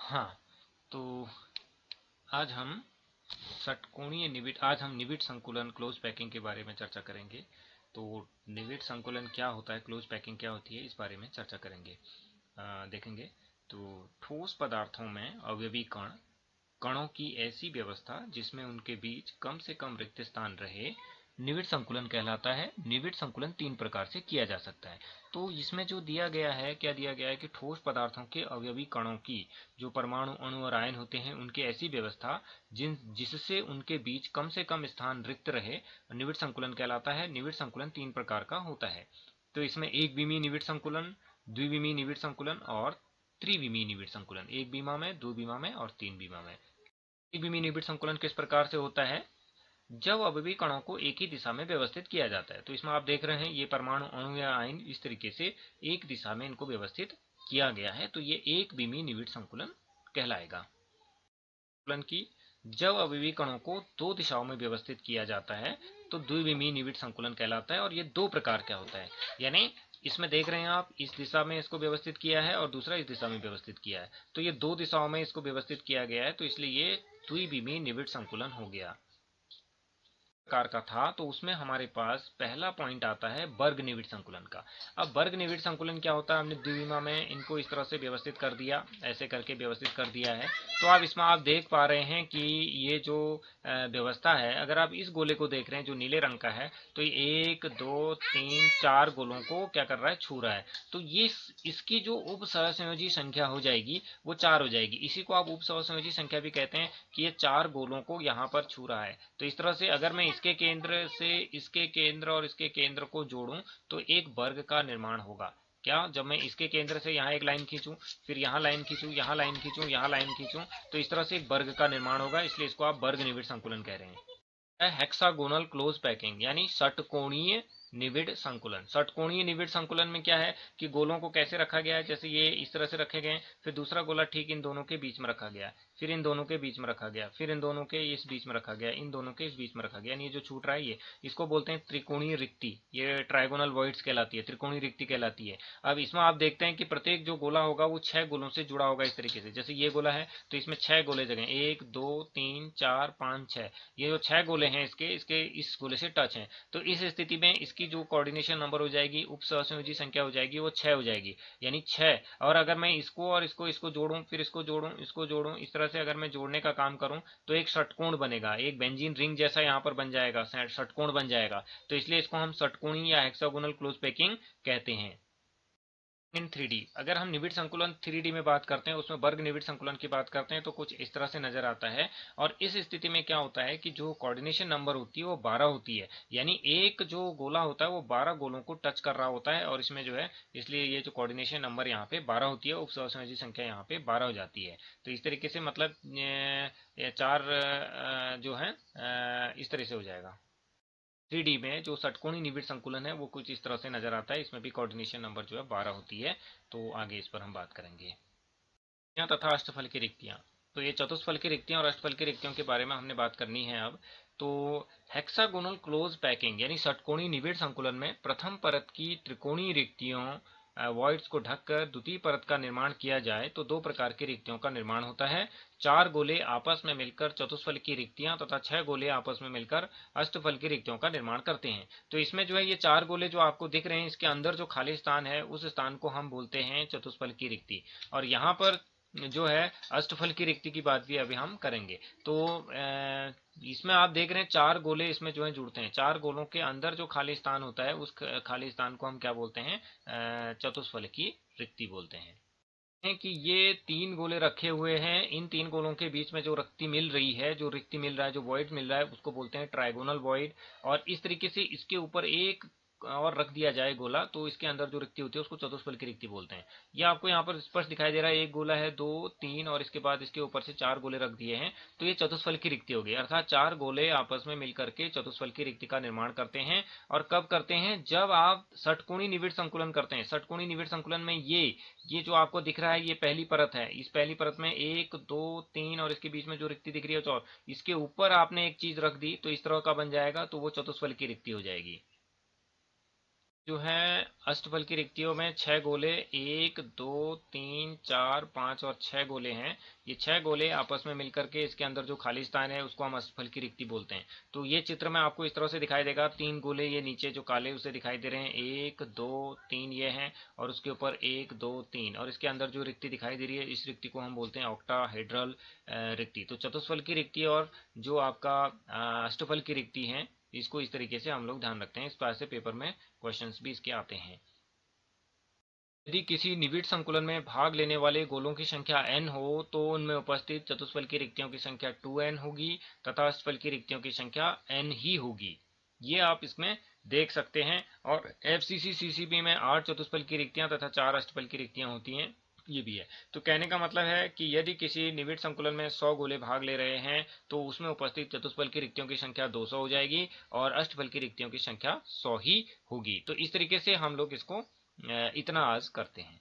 हाँ, तो आज हम आज हम निविड संकुलन क्लोज पैकिंग के बारे में चर्चा करेंगे। तो निविड संकुलन क्या होता है, क्लोज पैकिंग क्या होती है, इस बारे में चर्चा करेंगे, देखेंगे। तो ठोस पदार्थों में अवयवी कणों की ऐसी व्यवस्था जिसमें उनके बीच कम से कम रिक्त स्थान रहे, निविड संकुलन कहलाता है। निविड संकुलन तीन प्रकार से किया जा सकता है। तो इसमें जो दिया गया है, क्या दिया गया है कि ठोस पदार्थों के अवयवी कणों की जो परमाणु, अणु और आयन होते हैं, उनकी ऐसी व्यवस्था जिससे उनके बीच कम से कम स्थान रिक्त रहे, निविड संकुलन कहलाता है। निविड संकुलन तीन प्रकार का होता है। तो इसमें एक विमीय निविड संकुलन, द्विविमीय निविड संकुलन और त्रिविमीय निविड संकुलन। एक बीमा में, दो बीमा में और तीन बीमा में। एक विमीय निविड संकुलन किस प्रकार से होता है? जब अवयवी कणों को एक ही दिशा में व्यवस्थित किया जाता है। तो इसमें आप देख रहे हैं ये परमाणु, अणु या आयन इस तरीके से एक दिशा में इनको व्यवस्थित किया गया है, तो ये एक विमीय निविड संकुलन कहलाएगा। संकुलन की जब अवयवी कणों को दो दिशाओं में व्यवस्थित किया जाता है तो द्विविमीय निविड संकुलन कहलाता है। और ये दो प्रकार का होता है, यानी इसमें देख रहे हैं आप, इस दिशा में इसको व्यवस्थित किया है और दूसरा इस दिशा में व्यवस्थित किया है, तो ये दो दिशाओं में इसको व्यवस्थित किया गया है, तो इसलिए ये द्विविमीय निविड संकुलन हो गया। प्रकार का था, तो उसमें हमारे पास पहला पॉइंट आता है वर्ग निविड संकुलन का। अब वर्ग निविड संकुलन क्या होता है? हमने द्विविमा में इनको इस तरह से व्यवस्थित कर दिया, ऐसे करके व्यवस्थित कर दिया है। तो अब इसमें आप देख पा रहे हैं कि ये जो व्यवस्था है, अगर आप इस गोले को देख रहे हैं जो नीले रंग का है, तो ये 1 2 3 4 गोलों को क्या कर रहा है? छू रहा है। तो ये इसकी जो उप सहसंयोजी संख्या हो जाएगी वो 4 हो जाएगी। इसी को आप उप सहसंयोजी संख्या भी कहते हैं कि ये 4 गोलों को यहाँ पर छू रहा है। तो इस तरह से अगर मैं इसके केंद्र से इसके केंद्र और इसके केंद्र को जोड़ूं तो एक वर्ग का निर्माण होगा। क्या? जब मैं इसके केंद्र से यहाँ एक लाइन खींचूं, फिर यहाँ लाइन खींचूं, यहाँ लाइन खींचूं, यहाँ लाइन खींचूं, तो इस तरह से एक वर्ग का निर्माण होगा, इसलिए इसको आप वर्ग निविड संकुलन कह रहे हैं। हेक्सागोनल क्लोज पैकिंग यानी षटकोणीय निविड संकुलन। षटकोणीय निविड संकुलन में क्या है कि गोलों को कैसे रखा गया है, जैसे ये इस तरह से रखे गए, फिर दूसरा गोला ठीक इन दोनों के बीच में रखा गया, फिर इन दोनों के बीच में रखा गया, फिर इन दोनों के इस बीच में रखा गया, इन दोनों के इस बीच में रखा गया, यानी ये जो छूट रहा है ये, इसको बोलते हैं त्रिकोणीय रिक्ति। ये ट्राइगोनल वॉइड्स कहलाती है, त्रिकोणीय रिक्ति कहलाती है। अब इसमें आप देखते हैं कि प्रत्येक जो गोला होगा वो 6 गोलों से जुड़ा होगा। इस तरीके से जैसे ये गोला है तो इसमें 6 गोले जगह, 1 2 3 4 5 6, ये जो 6 गोले हैं इसके इसके इस गोले से टच हैं। तो इस स्थिति में इसकी जो कोऑर्डिनेशन नंबर हो जाएगी, उप सहसंयोजी संख्या हो जाएगी, वो 6 हो जाएगी, यानी 6। और अगर मैं इसको और इसको जोड़ूं, फिर इसको जोड़ूं, इसको जोड़ूं, इस तरह से अगर मैं जोड़ने का काम करूं तो एक षटकोण बनेगा, एक बेंजीन रिंग जैसा यहाँ पर बन जाएगा, षटकोण बन जाएगा। तो इसलिए इसको हम षटकोणीय या हेक्सागोनल क्लोज पैकिंग कहते हैं। इन 3D, अगर हम निविड संकुलन 3D में बात करते हैं, उसमें वर्ग निविड संकुलन की बात करते हैं, तो कुछ इस तरह से नजर आता है। और इस स्थिति में क्या होता है कि जो कोऑर्डिनेशन नंबर होती है वो 12 होती है, यानी एक जो गोला होता है वो 12 गोलों को टच कर रहा होता है, और इसमें जो है, इसलिए ये जो कोऑर्डिनेशन नंबर यहाँ पे 12 होती है, उप सहसंयोजी संख्या यहाँ पे 12 हो जाती है। तो इस तरीके से मतलब ये चार जो है इस तरह से हो जाएगा। 3D में जो षटकोणीय निविड संकुलन है वो कुछ इस तरह से नजर आता है, इसमें भी कोऑर्डिनेशन नंबर जो है 12 होती है। तो आगे इस पर हम बात करेंगे। तथा अष्टफल की रिक्तियां, तो ये चतुष्फल की रिक्तियां और अष्टफल की रिक्तियों के बारे में हमने बात करनी है अब। तो हेक्सागोनल क्लोज पैकिंग यानी षटकोणीय निविड संकुलन में प्रथम परत की त्रिकोणीय रिक्तियों वॉइड्स को ढककर द्वितीय परत का निर्माण किया जाए तो दो प्रकार की रिक्तियों का निर्माण होता है। 4 गोले आपस में मिलकर चतुष्फल की रिक्तियां तथा 6 गोले आपस में मिलकर अष्टफल की रिक्तियों का निर्माण करते हैं। तो इसमें जो है ये 4 गोले जो आपको दिख रहे हैं, इसके अंदर जो खाली स्थान है उस स्थान को हम बोलते हैं चतुष्फल की रिक्ति। और यहाँ पर जो है अष्टफल की रिक्ति की बात भी अभी हम करेंगे। तो इसमें आप देख रहे हैं 4 गोले इसमें जो है जुड़ते हैं, 4 गोलों के अंदर जो खाली स्थान होता है उस खाली स्थान को हम क्या बोलते हैं? चतुष्फल की रिक्ति बोलते हैं। कि ये 3 गोले रखे हुए हैं, इन 3 गोलों के बीच में जो रिक्ति मिल रही है, जो रिक्ति मिल रहा है, जो वॉइड मिल रहा है, उसको बोलते हैं ट्राइगोनल वॉइड। और इस तरीके से इसके ऊपर एक और रख दिया जाए गोला, तो इसके अंदर जो रिक्ति होती है उसको चतुष्फल की रिक्ति बोलते हैं। ये आपको यहाँ पर स्पष्ट दिखाई दे रहा है, एक गोला है, 2 3 और इसके बाद इसके ऊपर से 4 गोले रख दिए हैं, तो ये चतुष्फल की रिक्ति हो गई। अर्थात 4 गोले आपस में मिलकर के चतुष्फल की रिक्ति का निर्माण करते हैं। और कब करते हैं? जब आप षटकोणीय निविड संकुलन करते हैं। षटकोणीय निविड संकुलन में ये जो आपको दिख रहा है ये पहली परत है। इस पहली परत में 1 2 3 और इसके बीच में जो रिक्ति दिख रही है 4, इसके ऊपर आपने एक चीज रख दी तो इस तरह का बन जाएगा, तो वो चतुष्फल की रिक्ति हो जाएगी। जो है अष्टफल की रिक्तियों में 6 गोले, 1 2 3 4 5 और 6 गोले हैं। ये 6 गोले आपस में मिलकर के इसके अंदर जो खाली स्थान है उसको हम अष्टफल की रिक्ति बोलते हैं। तो ये चित्र में आपको इस तरह से दिखाई देगा, 3 गोले ये नीचे जो काले उसे दिखाई दे रहे हैं, 1 2 3 ये हैं, और उसके ऊपर 1 2 3, और इसके अंदर जो रिक्ति दिखाई दे रही है इस रिक्ति को हम बोलते हैं ऑक्टाहेड्रल रिक्ति। तो चतुष्फल की रिक्ति और जो आपका अष्टफल की रिक्ति है, इसको इस तरीके से हम लोग ध्यान रखते हैं। इस तरह से पेपर में क्वेश्चंस भी इसके आते हैं। यदि किसी निबिड़ संकुलन में भाग लेने वाले गोलों की संख्या n हो तो उनमें उपस्थित चतुष्फल की रिक्तियों की संख्या 2n होगी तथा अष्टफल की रिक्तियों की संख्या n ही होगी। ये आप इसमें देख सकते हैं। और FCC CCP में 8 चतुष्फल की रिक्तियां तथा 4 अष्टफल की रिक्तियां होती हैं, ये भी है। तो कहने का मतलब है कि यदि किसी निबिड़ संकुलन में 100 गोले भाग ले रहे हैं तो उसमें उपस्थित चतुष्फल की रिक्तियों की संख्या 200 हो जाएगी और अष्टफल की रिक्तियों की संख्या 100 ही होगी। तो इस तरीके से हम लोग इसको इतना आज करते हैं।